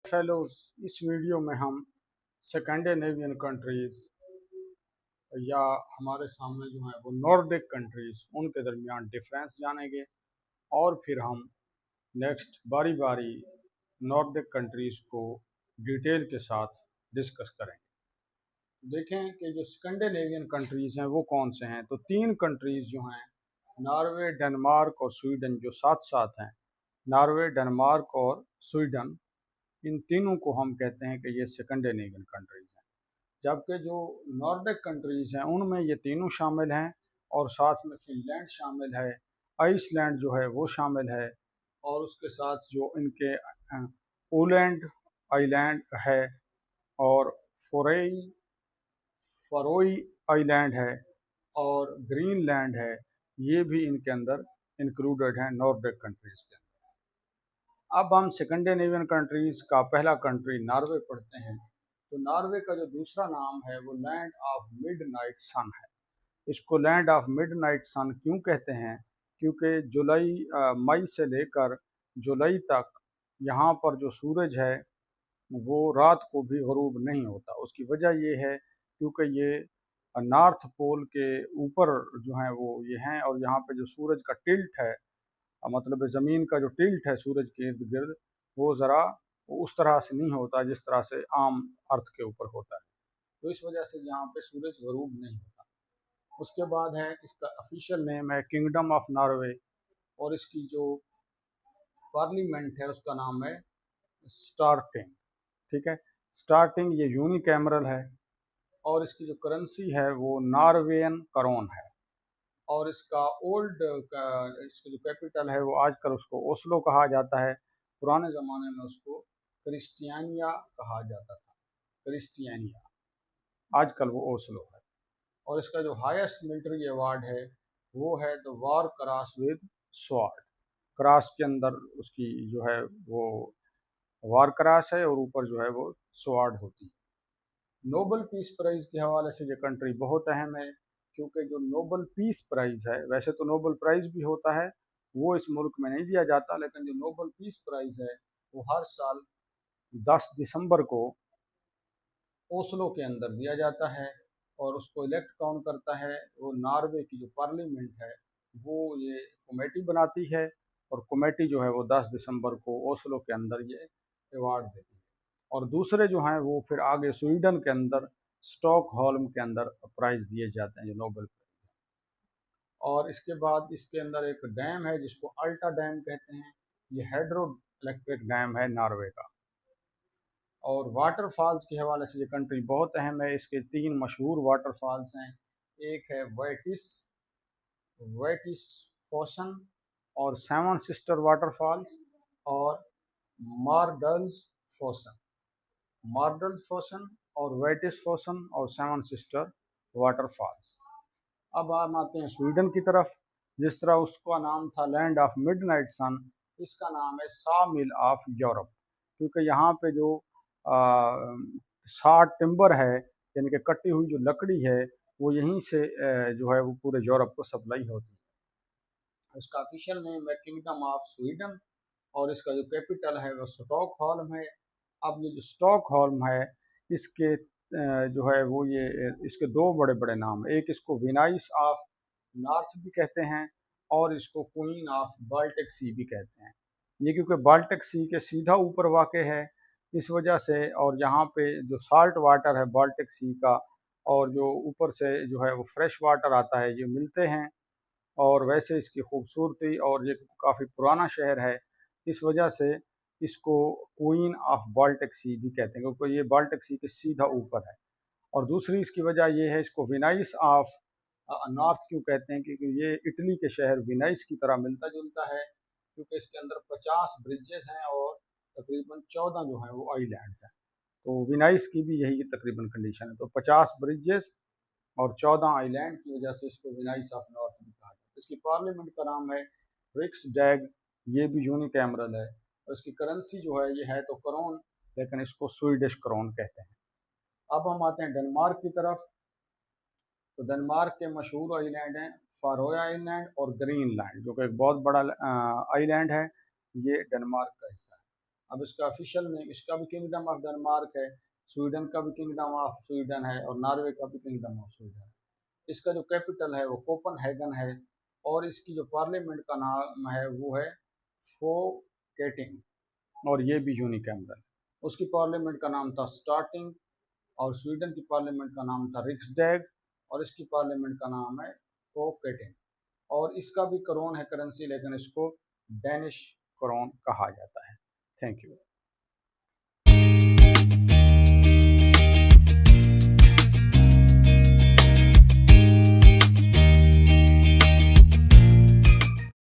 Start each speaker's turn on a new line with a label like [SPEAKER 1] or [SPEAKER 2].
[SPEAKER 1] Fellows, इस video में हम स्कैंडिनेवियन कंट्रीज या हमारे सामने जो है वो नॉर्डिक कंट्रीज उनके दरमियान डिफरेंस जानेंगे और फिर हम नेक्स्ट बारी बारी नॉर्डिक कंट्रीज को डिटेल के साथ डिस्कस करेंगे। देखें कि जो स्कैंडिनेवियन कंट्रीज हैं वो कौन से हैं। तो तीन कंट्रीज जो हैं, नॉर्वे, डेनमार्क और स्वीडन, जो साथ साथ हैं, नॉर्वे, डेनमार्क और स्वीडन, इन तीनों को हम कहते हैं कि ये स्कैंडिनेवियन कंट्रीज हैं। जबकि जो नॉर्डिक कंट्रीज हैं उनमें ये तीनों शामिल हैं और साथ में फिनलैंड शामिल है, आइसलैंड जो है वो शामिल है, और उसके साथ जो इनके ओलैंड आइलैंड है और फोरेई फरोई आइलैंड है और ग्रीनलैंड है, ये भी इनके अंदर इंक्लूडेड हैं नॉर्डिक कंट्रीज के अंदर। अब हम स्कैंडिनेवियन कंट्रीज का पहला कंट्री नॉर्वे पढ़ते हैं। तो नॉर्वे का जो दूसरा नाम है वो लैंड ऑफ मिडनाइट सन है। इसको लैंड ऑफ मिडनाइट सन क्यों कहते हैं? क्योंकि मई से लेकर जुलाई तक यहाँ पर जो सूरज है वो रात को भी गरूब नहीं होता। उसकी वजह ये है क्योंकि ये नॉर्थ पोल के ऊपर जो है वो ये हैं, और यहाँ पे जो सूरज का टिल्ट है, मतलब ज़मीन का जो टिल्ट है सूरज के इर्द गिर्द, वो ज़रा उस तरह से नहीं होता जिस तरह से आम अर्थ के ऊपर होता है। तो इस वजह से यहाँ पे सूरज गरूब नहीं होता। उसके बाद है, इसका ऑफिशियल नेम है किंगडम ऑफ नॉर्वे, और इसकी जो पार्लियामेंट है उसका नाम है स्टार्टिंग। ठीक है, स्टार्टिंग ये यूनिकैमरल है, और इसकी जो करेंसी है वो नॉर्वेयन करोन है, और इसका इसका जो कैपिटल है वो आजकल उसको ओस्लो कहा जाता है। पुराने ज़माने में उसको क्रिस्टियानिया कहा जाता था, क्रिस्टियानिया, आजकल वो ओस्लो है। और इसका जो हाईएस्ट मिलिट्री अवार्ड है वो है the war cross with sword. Cross के अंदर उसकी जो है वो वॉर क्रॉस है और ऊपर जो है वो स्वॉर्ड होती है। नोबल पीस प्राइज़ के हवाले से ये कंट्री बहुत अहम है, क्योंकि जो नोबल पीस प्राइज़ है, वैसे तो नोबल प्राइज़ भी होता है, वो इस मुल्क में नहीं दिया जाता, लेकिन जो नोबल पीस प्राइज़ है वो हर साल 10 दिसंबर को ओस्लो के अंदर दिया जाता है, और उसको इलेक्ट कौन करता है? वो नॉर्वे की जो पार्लियामेंट है वो ये कमेटी बनाती है, और कमेटी जो है वो 10 दिसंबर को ओस्लो के अंदर ये अवार्ड देती है। और दूसरे जो हैं वो फिर आगे स्वीडन के अंदर स्टॉकहोल्म के अंदर प्राइज़ दिए जाते हैं, जो नोबेल प्राइज़ है। और इसके बाद इसके अंदर एक डैम है जिसको अल्टा डैम कहते हैं। ये हाइड्रो इलेक्ट्रिक डैम है नॉर्वे का। और वाटरफॉल्स के हवाले से ये कंट्री बहुत अहम है। इसके तीन मशहूर वाटरफॉल्स हैं। एक है वेटिस फोसन और सेवन सिस्टर वाटरफॉल्स, और मार्डल्स फोसन, मार्डल फोसन और वेटिस फोसन और सेवन सिस्टर वाटरफॉल्स। अब हम आते हैं स्वीडन की तरफ। जिस तरह उसका नाम था लैंड ऑफ मिडनाइट सन, इसका नाम है सा मिल ऑफ यूरोप, क्योंकि यहाँ पे जो साड़ टिम्बर है, यानी कि कटी हुई जो लकड़ी है, वो यहीं से जो है वो पूरे यूरोप को सप्लाई होती है। इसका ऑफिशियल नेम है किंगडम ऑफ स्वीडन, और इसका जो कैपिटल है वो स्टॉकहोल्म है। अब ये जो स्टॉकहोल्म है, इसके जो है वो ये इसके दो बड़े बड़े नाम, एक इसको विनाइस ऑफ नॉर्थ भी कहते हैं, और इसको क्वीन ऑफ बाल्टिक सी भी कहते हैं। ये क्योंकि बाल्टिक सी के सीधा ऊपर वाक़ है, इस वजह से, और यहाँ पे जो साल्ट वाटर है बाल्टिक सी का, और जो ऊपर से जो है वो फ्रेश वाटर आता है, ये मिलते हैं। और वैसे इसकी खूबसूरती, और ये काफ़ी पुराना शहर है, इस वजह से इसको क्वीन ऑफ बाल्टिक सी भी कहते हैं, क्योंकि ये बाल्टिक सी के सीधा ऊपर है। और दूसरी इसकी वजह ये है, इसको विनाइस ऑफ नॉर्थ क्यों कहते हैं, क्योंकि ये इटली के शहर विनाइस की तरह मिलता जुलता है, क्योंकि इसके अंदर 50 ब्रिजेस हैं और तकरीबन 14 जो हैं वो आइलैंड्स हैं। तो विनाइस की भी यही तकरीबन कंडीशन है। तो 50 ब्रिजेस और 14 आइलैंड की वजह से इसको विनाइस ऑफ नॉर्थ भी कहा जाता है। इसकी पार्लियामेंट का नाम है रिक्सडैग, ये भी यूनिकैमरल है, और इसकी करेंसी जो है ये है तो करोन, लेकिन इसको स्वीडिश करोन कहते हैं। अब हम आते हैं डेनमार्क की तरफ। तो डेनमार्क के मशहूर आइलैंड हैं फारोए आइलैंड और ग्रीनलैंड, जो कि एक बहुत बड़ा आइलैंड है, ये डेनमार्क का हिस्सा है। अब इसका ऑफिशियल नेम, इसका भी किंगडम ऑफ डेनमार्क है, स्वीडन का भी किंगडम ऑफ स्वीडन है और नॉर्वे का भी किंगडम ऑफ स्वीडन है। इसका जो कैपिटल है वो कोपनहेगन है और इसकी जो पार्लियामेंट का नाम है वो है फोकेटिंग और ये भी यूनिकैमरल। उसकी पार्लियामेंट का नाम था स्टार्टिंग और स्वीडन की पार्लियामेंट का नाम था रिक्सडैग और इसकी पार्लियामेंट का नाम है फोकेटिंग। और इसका भी करोन है करेंसी, लेकिन इसको डेनिश करोन कहा जाता है। Thank you.